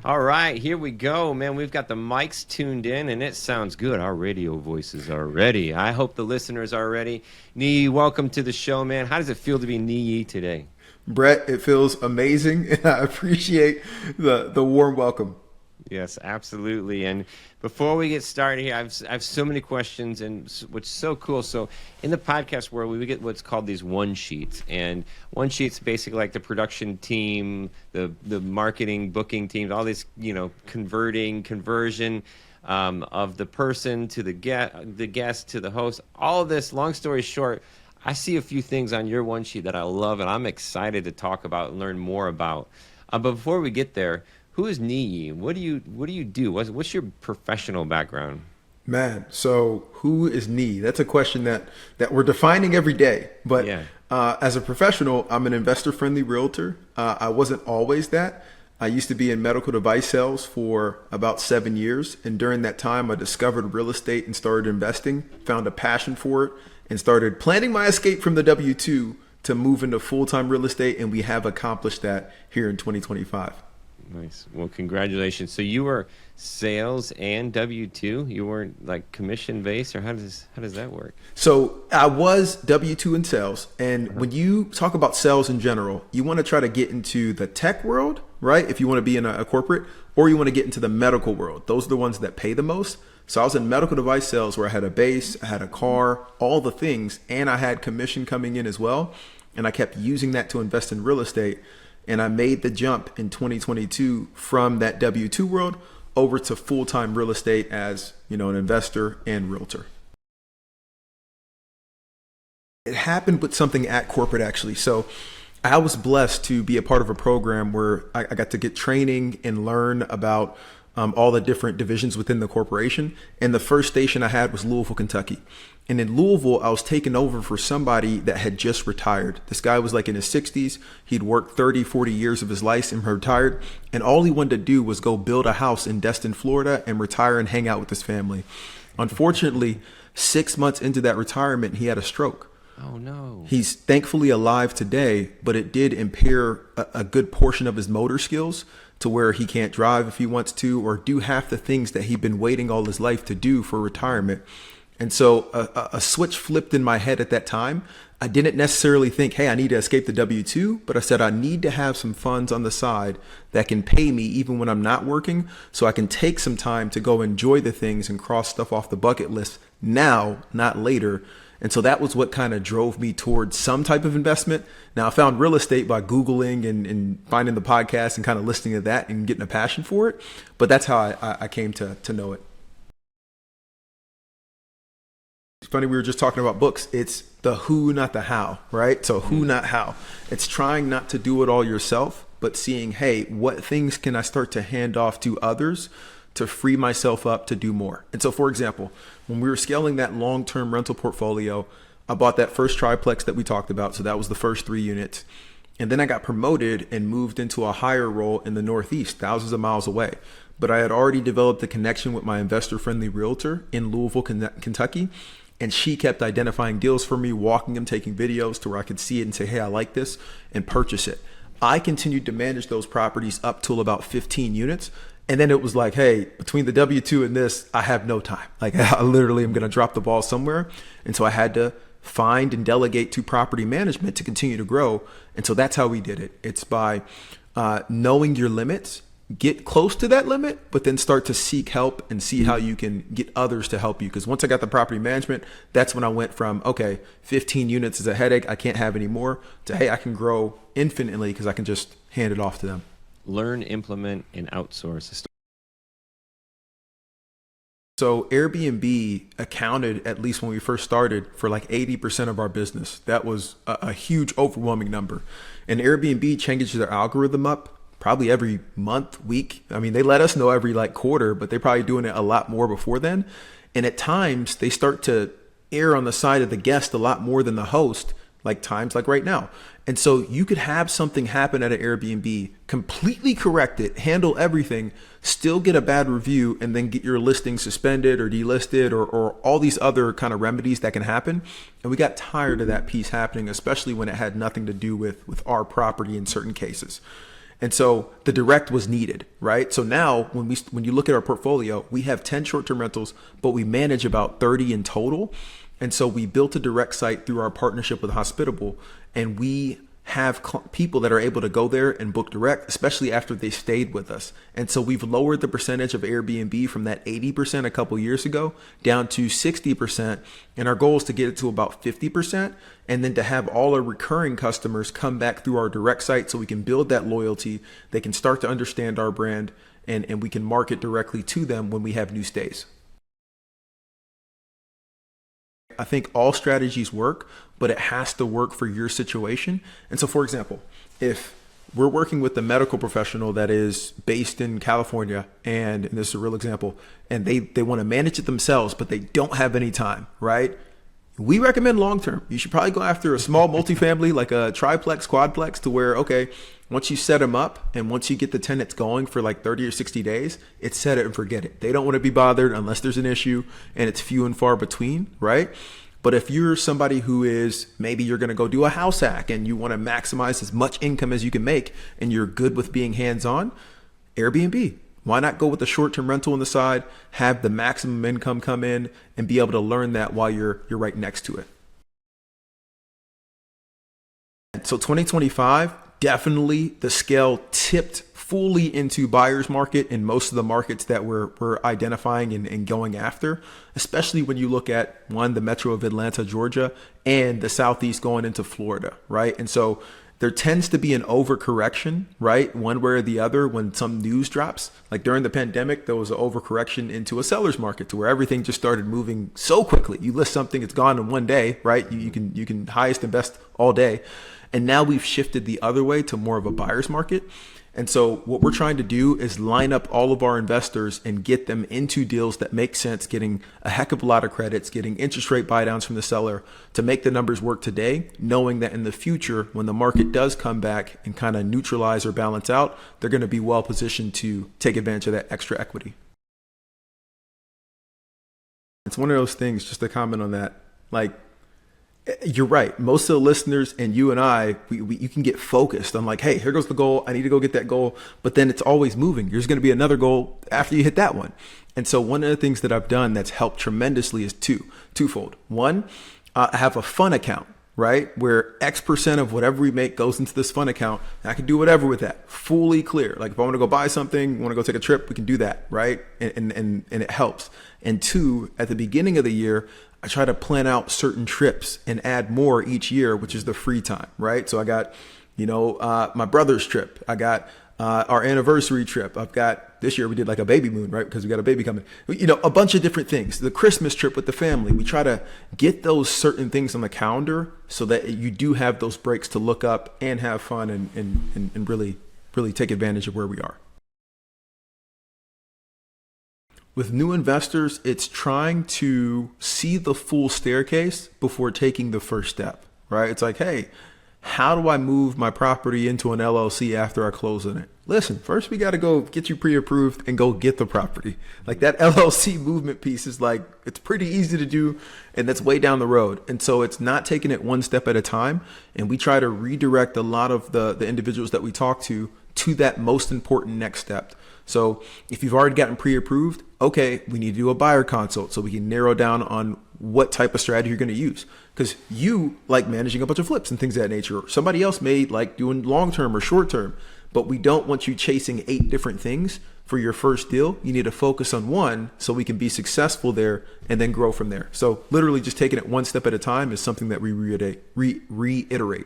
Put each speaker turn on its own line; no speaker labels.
All right, here we go, man. We've got the mics tuned in, and it sounds good. Our radio voices are ready. I hope the listeners are ready. Niyi, welcome to the show, man. How does it feel to be Niyi today?
Brett, it feels amazing, and I appreciate the warm welcome.
Yes, absolutely. And before we get started here, I have so many questions, and what's so cool. So in the podcast world, we get what's called these one sheets, and one sheets basically like the production team, the marketing, booking teams, all this, conversion of the person to the guest to the host. All of this. Long story short, I see a few things on your one sheet that I love, and I'm excited to talk about and learn more about. But before we get there, who is Niyi? What do you do? What's your professional background?
Man, so who is Niyi? That's a question that we're defining every day. But
Yeah.
As a professional, I'm an investor-friendly realtor. I wasn't always that. I used to be in medical device sales for about 7 years. And during that time, I discovered real estate and started investing, found a passion for it, and started planning my escape from the W-2 to move into full-time real estate. And we have accomplished that here in 2025.
Nice. Well, congratulations. So you were sales and W-2? You weren't like commission based, or how does that work?
So I was W-2 in sales. And when you talk about sales in general, you want to try to get into the tech world, right? If you want to be in a corporate, or you want to get into the medical world. Those are the ones that pay the most. So I was in medical device sales where I had a base, I had a car, all the things, and I had commission coming in as well. And I kept using that to invest in real estate. And I made the jump in 2022 from that W-2 world over to full-time real estate as, an investor and realtor. It happened with something at corporate, actually. So I was blessed to be a part of a program where I got to get training and learn about all the different divisions within the corporation. And the first station I had was Louisville, Kentucky. And in Louisville, I was taking over for somebody that had just retired. This guy was like in his 60s. He'd worked 30, 40 years of his life and retired. And all he wanted to do was go build a house in Destin, Florida, and retire and hang out with his family. Unfortunately, 6 months into that retirement, he had a stroke.
Oh, no.
He's thankfully alive today, but it did impair a good portion of his motor skills to where he can't drive if he wants to, or do half the things that he'd been waiting all his life to do for retirement. And so a switch flipped in my head at that time. I didn't necessarily think, hey, I need to escape the W-2, but I said I need to have some funds on the side that can pay me even when I'm not working, so I can take some time to go enjoy the things and cross stuff off the bucket list now, not later. And so that was what kind of drove me towards some type of investment. Now, I found real estate by Googling and finding the podcast and kind of listening to that and getting a passion for it. But that's how I came to know it. It's funny, we were just talking about books. It's the who, not the how, right? So who, not how. It's trying not to do it all yourself, but seeing, hey, what things can I start to hand off to others to free myself up to do more? And so, for example, when we were scaling that long-term rental portfolio, I bought that first triplex that we talked about. So that was the first 3 units. And then I got promoted and moved into a higher role in the Northeast, thousands of miles away. But I had already developed a connection with my investor-friendly realtor in Louisville, Kentucky. And she kept identifying deals for me, walking them, taking videos to where I could see it and say, hey, I like this, and purchase it. I continued to manage those properties up till about 15 units. And then it was like, hey, between the W-2 and this, I have no time. Like, I literally am going to drop the ball somewhere. And so I had to find and delegate to property management to continue to grow. And so that's how we did it. It's by knowing your limits, get close to that limit, but then start to seek help and see how you can get others to help you. Because once I got the property management, that's when I went from, okay, 15 units is a headache, I can't have any more, to, hey, I can grow infinitely because I can just hand it off to them.
Learn, implement, and outsource.
So Airbnb accounted, at least when we first started, for like 80% of our business. That was a huge, overwhelming number. And Airbnb changes their algorithm up probably every month, week. I mean, they let us know every like quarter, but they're probably doing it a lot more before then. And at times they start to err on the side of the guest a lot more than the host, like times like right now. And so you could have something happen at an Airbnb, completely correct it, handle everything, still get a bad review, and then get your listing suspended or delisted or all these other kind of remedies that can happen. And we got tired of that piece happening, especially when it had nothing to do with our property in certain cases. And so the direct was needed, right? So now when you look at our portfolio, we have 10 short-term rentals, but we manage about 30 in total. And so we built a direct site through our partnership with Hospitable, and we have people that are able to go there and book direct, especially after they stayed with us. And so we've lowered the percentage of Airbnb from that 80% a couple years ago down to 60%. And our goal is to get it to about 50%. And then to have all our recurring customers come back through our direct site so we can build that loyalty. They can start to understand our brand, and we can market directly to them when we have new stays. I think all strategies work, but it has to work for your situation. And so, for example, if we're working with a medical professional that is based in California, and this is a real example, and they want to manage it themselves, but they don't have any time, right? We recommend long-term. You should probably go after a small multifamily, like a triplex, quadplex, to where, okay, once you set them up and once you get the tenants going for like 30 or 60 days, it's set it and forget it. They don't want to be bothered unless there's an issue, and it's few and far between, right? But if you're somebody who is, maybe you're going to go do a house hack and you want to maximize as much income as you can make, and you're good with being hands-on, Airbnb. Why not go with the short-term rental on the side, have the maximum income come in, and be able to learn that while you're right next to it. So 2025, definitely the scale tipped fully into buyer's market in most of the markets that we're identifying and going after, especially when you look at the metro of Atlanta, Georgia, and the Southeast going into Florida, right? And so there tends to be an overcorrection, right? One way or the other when some news drops. Like during the pandemic, there was an overcorrection into a seller's market to where everything just started moving so quickly. You list something, it's gone in one day, right? You can highest and best all day. And now we've shifted the other way to more of a buyer's market. And so what we're trying to do is line up all of our investors and get them into deals that make sense, getting a heck of a lot of credits, getting interest rate buy downs from the seller to make the numbers work today, knowing that in the future, when the market does come back and kind of neutralize or balance out, they're going to be well positioned to take advantage of that extra equity. It's one of those things, just to comment on that, like, you're right. Most of the listeners and you and I, you can get focused on like, hey, here goes the goal. I need to go get that goal. But then it's always moving. There's going to be another goal after you hit that one. And so one of the things that I've done that's helped tremendously is twofold. One, I have a fun account, right? Where X% of whatever we make goes into this fun account. And I can do whatever with that, fully clear. Like if I want to go buy something, want to go take a trip, we can do that, right? And it helps. And two, at the beginning of the year, I try to plan out certain trips and add more each year, which is the free time, right? So I got, my brother's trip. I got our anniversary trip. I've got, this year we did like a baby moon, right? Because we got a baby coming. A bunch of different things. The Christmas trip with the family. We try to get those certain things on the calendar so that you do have those breaks to look up and have fun and really, really take advantage of where we are. With new investors, it's trying to see the full staircase before taking the first step, right? It's like, hey, how do I move my property into an LLC after I close on it? Listen, first we got to go get you pre-approved and go get the property. Like that LLC movement piece is like, it's pretty easy to do, and that's way down the road. And so it's not taking it one step at a time. And we try to redirect a lot of the individuals that we talk to that most important next step. So if you've already gotten pre-approved, okay, we need to do a buyer consult so we can narrow down on what type of strategy you're going to use. Because you like managing a bunch of flips and things of that nature. Somebody else may like doing long-term or short-term, but we don't want you chasing 8 different things for your first deal. You need to focus on one so we can be successful there and then grow from there. So literally just taking it one step at a time is something that we reiterate.